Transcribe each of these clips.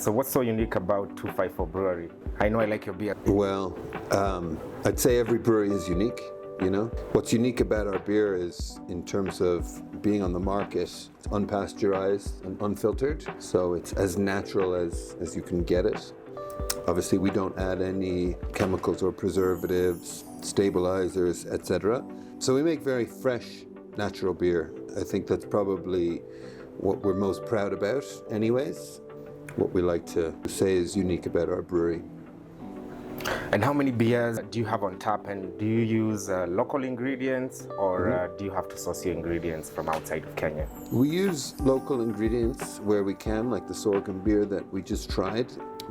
So what's so unique about 254 Brewery? I know I like your beer. Well, I'd say every brewery is unique, you know. What's unique about our beer is in terms of being on the market, it's unpasteurized and unfiltered, so it's as natural as you can get it. Obviously, we don't add any chemicals or preservatives, stabilizers, etc. So we make very fresh, natural beer. I think that's probably what we're most proud about anyways. What we like to say is unique about our brewery. And how many beers do you have on tap, and do you use local ingredients, or do you have to source your ingredients from outside of Kenya? We use local ingredients where we can, like the sorghum beer that we just tried.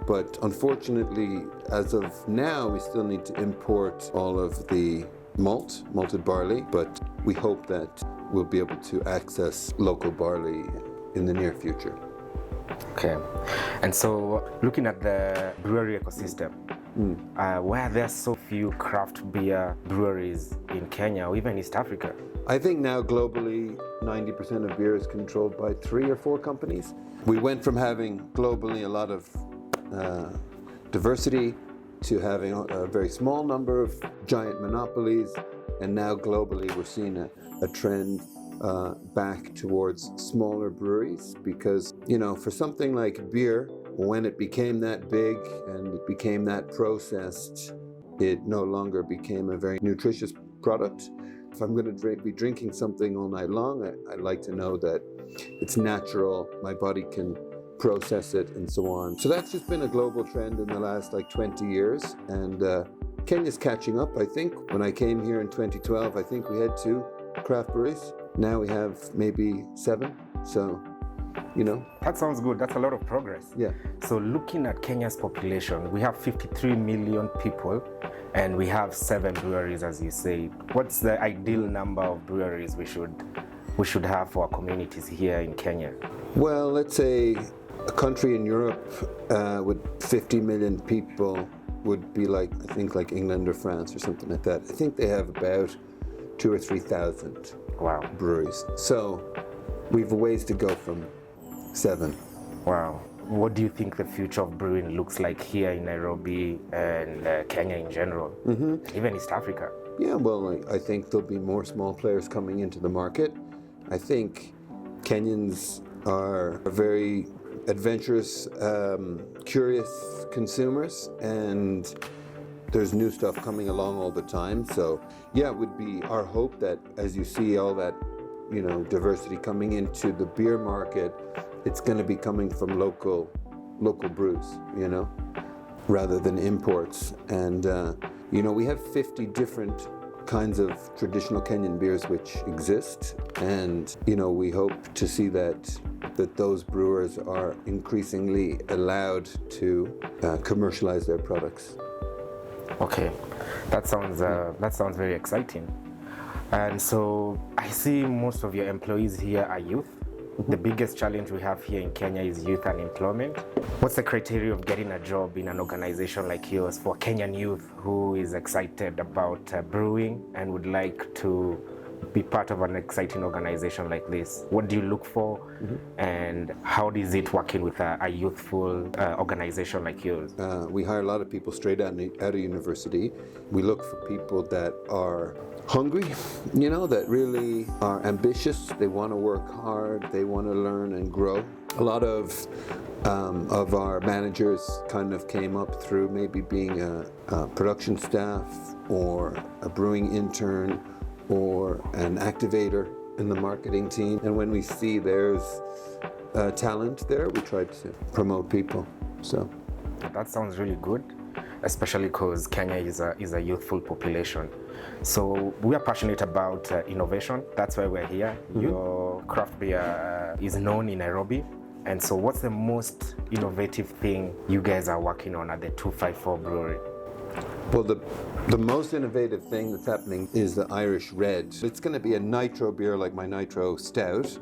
But unfortunately, as of now, we still need to import all of the malted barley, but we hope that we'll be able to access local barley in the near future. Okay. And so, looking at the brewery ecosystem, why are there so few craft beer breweries in Kenya or even East Africa? I think now globally, 90% of beer is controlled by 3 or 4 companies. We went from having globally a lot of diversity to having a very small number of giant monopolies, and now globally we're seeing a trend back towards smaller breweries, because, you know, for something like beer, when it became that big and it became that processed, it no longer became a very nutritious product. If I'm going to be drinking something all night long, I'd like to know that it's natural, my body can process it and so on. So that's just been a global trend in the last 20 years, and Kenya's catching up. I think when I came here in 2012, I think we had 2 craft breweries. Now we have maybe 7, so, you know. That sounds good. That's a lot of progress. Yeah. So looking at Kenya's population, we have 53 million people and we have 7 breweries, as you say. What's the ideal number of breweries we should have for our communities here in Kenya? Well, let's say a country in Europe with 50 million people would be like England or France or something like that. I think they have about 2,000 or 3,000 breweries. So we've a ways to go from 7. Wow. What do you think the future of brewing looks like here in Nairobi and Kenya in general, even East Africa? Yeah, well, I think there'll be more small players coming into the market. I think Kenyans are very adventurous, curious consumers, and there's new stuff coming along all the time. So yeah, it would be our hope that as you see all that, you know, diversity coming into the beer market, it's going to be coming from local brews, you know, rather than imports. And you know, we have 50 different kinds of traditional Kenyan beers which exist, and you know, we hope to see that those brewers are increasingly allowed to commercialize their products. Okay, that sounds very exciting. And so I see most of your employees here are youth. The biggest challenge we have here in Kenya is youth unemployment. What's the criteria of getting a job in an organization like yours for Kenyan youth who is excited about brewing and would like to be part of an exciting organization like this? What do you look for, and how is it working with a youthful organization like yours? We hire a lot of people straight out of university. We look for people that are hungry, you know, that really are ambitious. They want to work hard. They want to learn and grow. A lot of our managers kind of came up through maybe being a production staff or a brewing intern or an activator in the marketing team. And when we see there's talent there, we try to promote people. So that sounds really good, especially because Kenya is a youthful population. So we are passionate about innovation. That's why we're here. Your craft beer is known in Nairobi. And so what's the most innovative thing you guys are working on at the 254 Brewery? Well, the most innovative thing that's happening is the Irish Red. It's going to be a nitro beer like my Nitro Stout,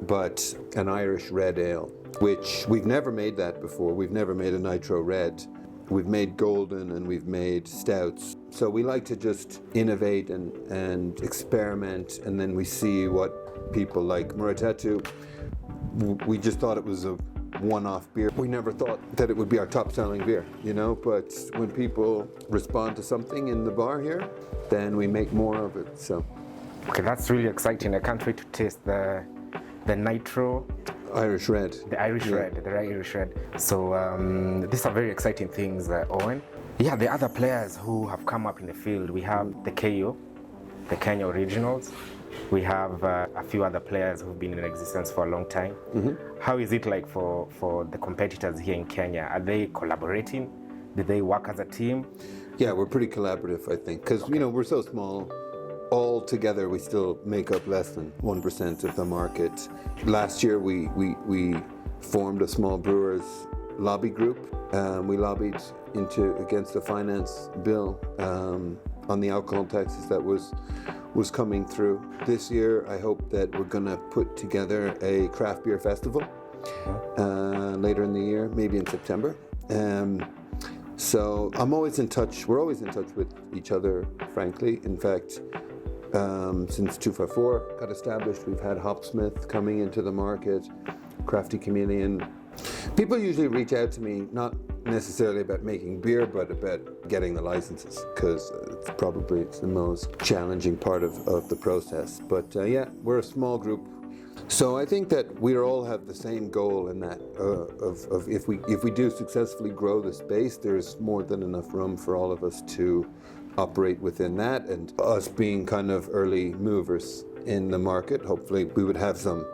but an Irish Red Ale, which we've never made that before. We've never made a Nitro Red. We've made Golden and we've made Stouts. So we like to just innovate and experiment, and then we see what people like. Muratatu, we just thought it was a one-off beer. We never thought that it would be our top-selling beer, you know, but when people respond to something in the bar here, then we make more of it, so. Okay, that's really exciting. I can't wait to taste the Nitro. Irish Red. The Irish Red. So these are very exciting things, Owen. Yeah, the other players who have come up in the field, we have the KO, the Kenya Originals. We have a few other players who've been in existence for a long time. How is it like for the competitors here in Kenya? Are they collaborating? Do they work as a team? Yeah, we're pretty collaborative, I think, because you know we're so small. All together, we still make up less than 1% of the market. Last year, we formed a small brewers lobby group. We lobbied against a finance bill on the alcohol taxes that was coming through. This year, I hope that we're going to put together a craft beer festival later in the year, maybe in September. So I'm always in touch. We're always in touch with each other, frankly. In fact, since 254 got established, we've had Hopsmith coming into the market, Crafty Chameleon. People usually reach out to me, not necessarily about making beer, but about getting the licenses, because it's the most challenging part of the process. But yeah, we're a small group. So I think that we all have the same goal in that of if we do successfully grow the space, there's more than enough room for all of us to operate within that, and us being kind of early movers in the market, hopefully we would have some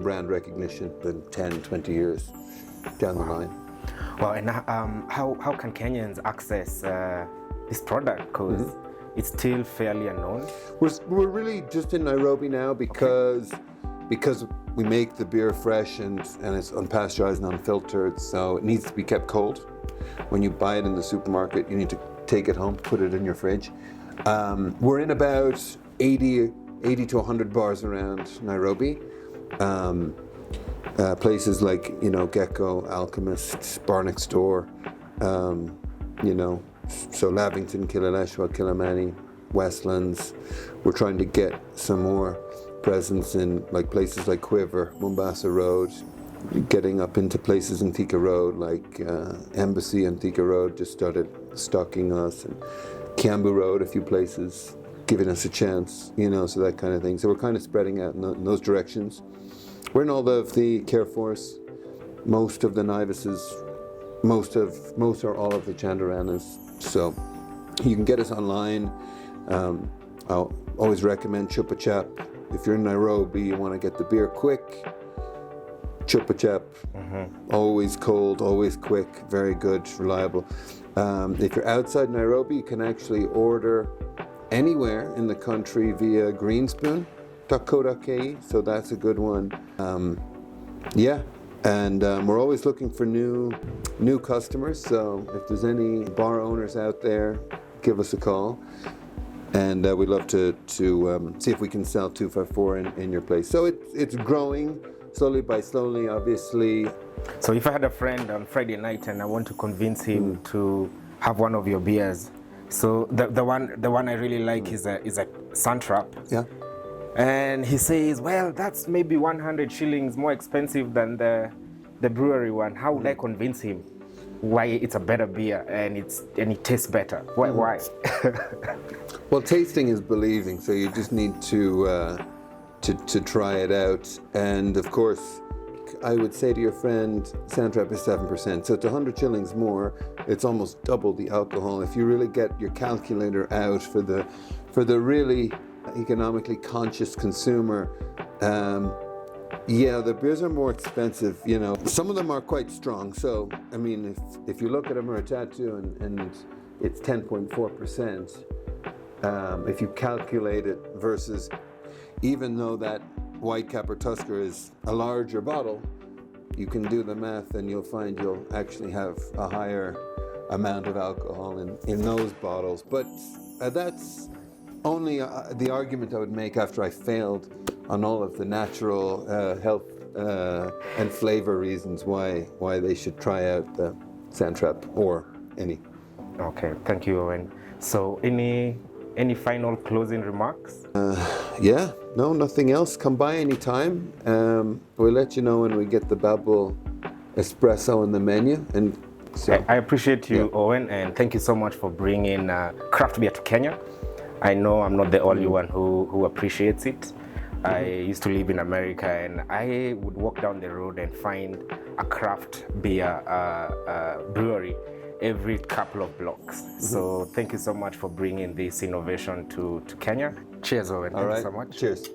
brand recognition in 10, 20 years down the line. Well, and how can Kenyans access this product? Because it's still fairly unknown. We're really just in Nairobi now because we make the beer fresh and it's unpasteurized and unfiltered, so it needs to be kept cold. When you buy it in the supermarket, you need to take it home, put it in your fridge. We're in about 80 to 100 bars around Nairobi. Places like, you know, Gecko, Alchemist, Bar Next Door, you know, so Lavington, Killaleshwa, Killamani, Westlands. We're trying to get some more presence in like places like Quiver, Mombasa Road, getting up into places in Thika Road, like Embassy and Thika Road just started stocking us, and Kiambu Road, a few places giving us a chance, you know, so that kind of thing. So we're kind of spreading out in those directions. We're in all of the Careforce, most of the Nivases, most or all of the Chandaranas. So you can get us online. I'll always recommend Chupa Chap. If you're in Nairobi, you want to get the beer quick, Chupa Chap, always cold, always quick, very good, reliable. If you're outside Nairobi, you can actually order anywhere in the country via greenspoon.co.ke, so that's a good one. Yeah, and we're always looking for new customers, so if there's any bar owners out there, give us a call. And we'd love to see if we can sell 254 in your place. So it's growing slowly by slowly, obviously. So if I had a friend on Friday night and I want to convince him to have one of your beers, so the one I really like is a Suntrap. Yeah. And he says, well, that's maybe 100 shillings more expensive than the brewery one. How would I convince him why it's a better beer and it tastes better? Why? Well, tasting is believing, so you just need to try it out. And of course, I would say to your friend, Soundtrap is 7%, so it's 100 shillings more. It's almost double the alcohol. If you really get your calculator out for the really economically conscious consumer, yeah, the beers are more expensive. You know, some of them are quite strong. So, I mean, if you look at a Muratatu and it's 10.4%. If you calculate it versus, even though that Whitecap or Tusker is a larger bottle, you can do the math and you'll find you'll actually have a higher amount of alcohol in those bottles. But that's only the argument I would make after I failed on all of the natural health and flavor reasons why they should try out the Soundtrap or any. Okay, thank you, Owen. So any final closing remarks? Yeah, no, nothing else. Come by anytime. We'll let you know when we get the Babel espresso on the menu, and so I appreciate you, Owen, and thank you so much for bringing craft beer to Kenya. I know I'm not the only one who appreciates it. I used to live in America, and I would walk down the road and find a craft beer brewery every couple of blocks. So thank you so much for bringing this innovation to Kenya. Cheers, Owen. all Thank right. you so much. Cheers.